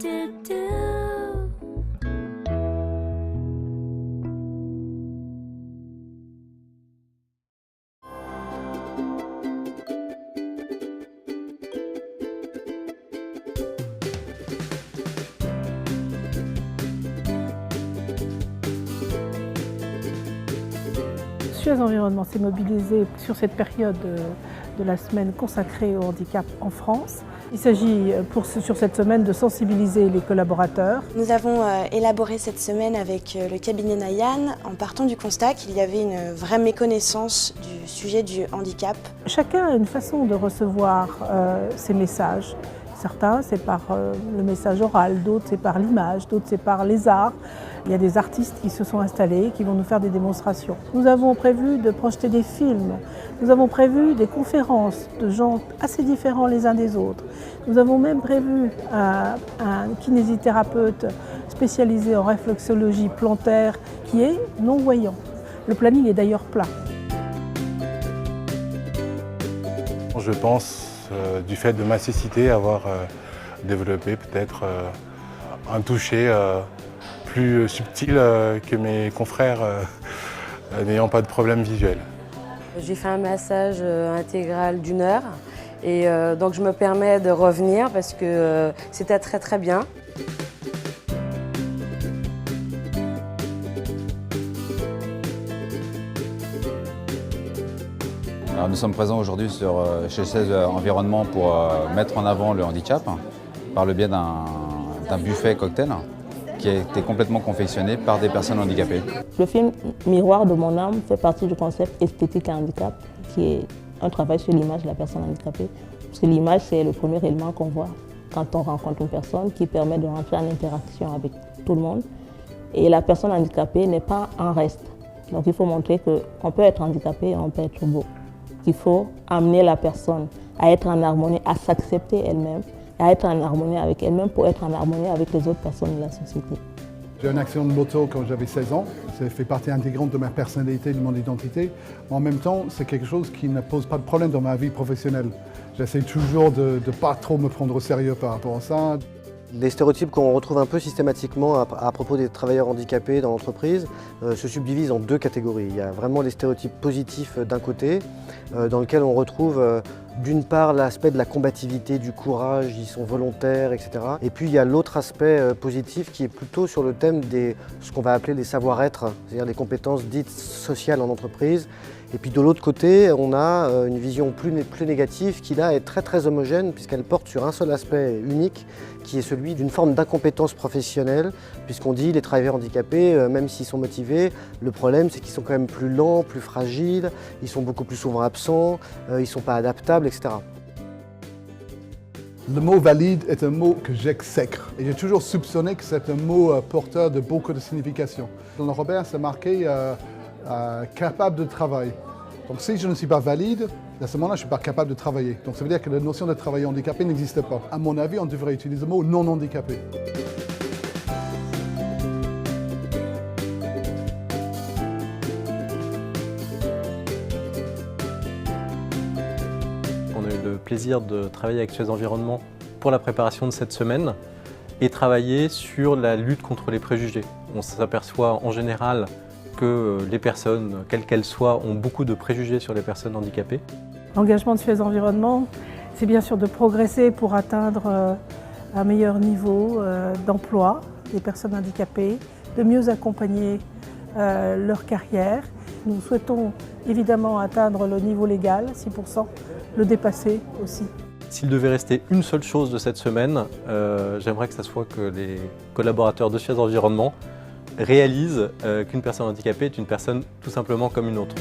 Suez Environnement s'est mobilisé sur cette période de la semaine consacrée au handicap en France. Il s'agit sur cette semaine de sensibiliser les collaborateurs. Nous avons élaboré cette semaine avec le cabinet Nayan en partant du constat qu'il y avait une vraie méconnaissance du sujet du handicap. Chacun a une façon de recevoir ces messages. Certains, c'est par le message oral, d'autres, c'est par l'image, d'autres, c'est par les arts. Il y a des artistes qui se sont installés, qui vont nous faire des démonstrations. Nous avons prévu de projeter des films. Nous avons prévu des conférences de gens assez différents les uns des autres. Nous avons même prévu un kinésithérapeute spécialisé en réflexologie plantaire qui est non-voyant. Le planning est d'ailleurs plein. Je pense, du fait de ma cécité, avoir développé peut-être un toucher plus subtil que mes confrères n'ayant pas de problème visuel. J'ai fait un massage intégral d'1 heure et donc je me permets de revenir parce que c'était très bien. Alors, nous sommes présents aujourd'hui chez Suez Environnement pour mettre en avant le handicap par le biais d'un buffet cocktail qui a été complètement confectionné par des personnes handicapées. Le film Miroir de mon âme fait partie du concept esthétique et handicap, qui est un travail sur l'image de la personne handicapée. Parce que l'image, c'est le premier élément qu'on voit quand on rencontre une personne, qui permet de rentrer en interaction avec tout le monde. Et la personne handicapée n'est pas un reste. Donc il faut montrer qu'on peut être handicapé et on peut être beau. Il faut amener la personne à être en harmonie, à s'accepter elle-même, à être en harmonie avec elle-même pour être en harmonie avec les autres personnes de la société. J'ai eu un accident de moto quand j'avais 16 ans. Ça fait partie intégrante de ma personnalité, de mon identité. Mais en même temps, c'est quelque chose qui ne pose pas de problème dans ma vie professionnelle. J'essaie toujours de ne pas trop me prendre au sérieux par rapport à ça. Les stéréotypes qu'on retrouve un peu systématiquement à propos des travailleurs handicapés dans l'entreprise se subdivisent en deux catégories. Il y a vraiment les stéréotypes positifs d'un côté, dans lequel on retrouve d'une part l'aspect de la combativité, du courage, ils sont volontaires, etc. Et puis il y a l'autre aspect positif qui est plutôt sur le thème de ce qu'on va appeler les savoir-être, c'est-à-dire les compétences dites sociales en entreprise. Et puis de l'autre côté, on a une vision plus négative qui là est très homogène puisqu'elle porte sur un seul aspect unique qui est celui d'une forme d'incompétence professionnelle puisqu'on dit les travailleurs handicapés, même s'ils sont motivés, le problème c'est qu'ils sont quand même plus lents, plus fragiles, ils sont beaucoup plus souvent absents, ils ne sont pas adaptables, etc. Le mot valide est un mot que j'exècre et j'ai toujours soupçonné que c'est un mot porteur de beaucoup de significations. Dans le Robert, c'est marqué capable de travail. Donc si je ne suis pas valide, à ce moment-là, je ne suis pas capable de travailler. Donc ça veut dire que la notion de travailleur handicapé n'existe pas. À mon avis, on devrait utiliser le mot non handicapé. On a eu le plaisir de travailler avec Suez Environnement pour la préparation de cette semaine et travailler sur la lutte contre les préjugés. On s'aperçoit en général que les personnes, quelles qu'elles soient, ont beaucoup de préjugés sur les personnes handicapées. L'engagement de Suez Environnement, c'est bien sûr de progresser pour atteindre un meilleur niveau d'emploi des personnes handicapées, de mieux accompagner leur carrière. Nous souhaitons évidemment atteindre le niveau légal, 6%, le dépasser aussi. S'il devait rester une seule chose de cette semaine, j'aimerais que ce soit que les collaborateurs de Suez Environnement réalisent qu'une personne handicapée est une personne tout simplement comme une autre.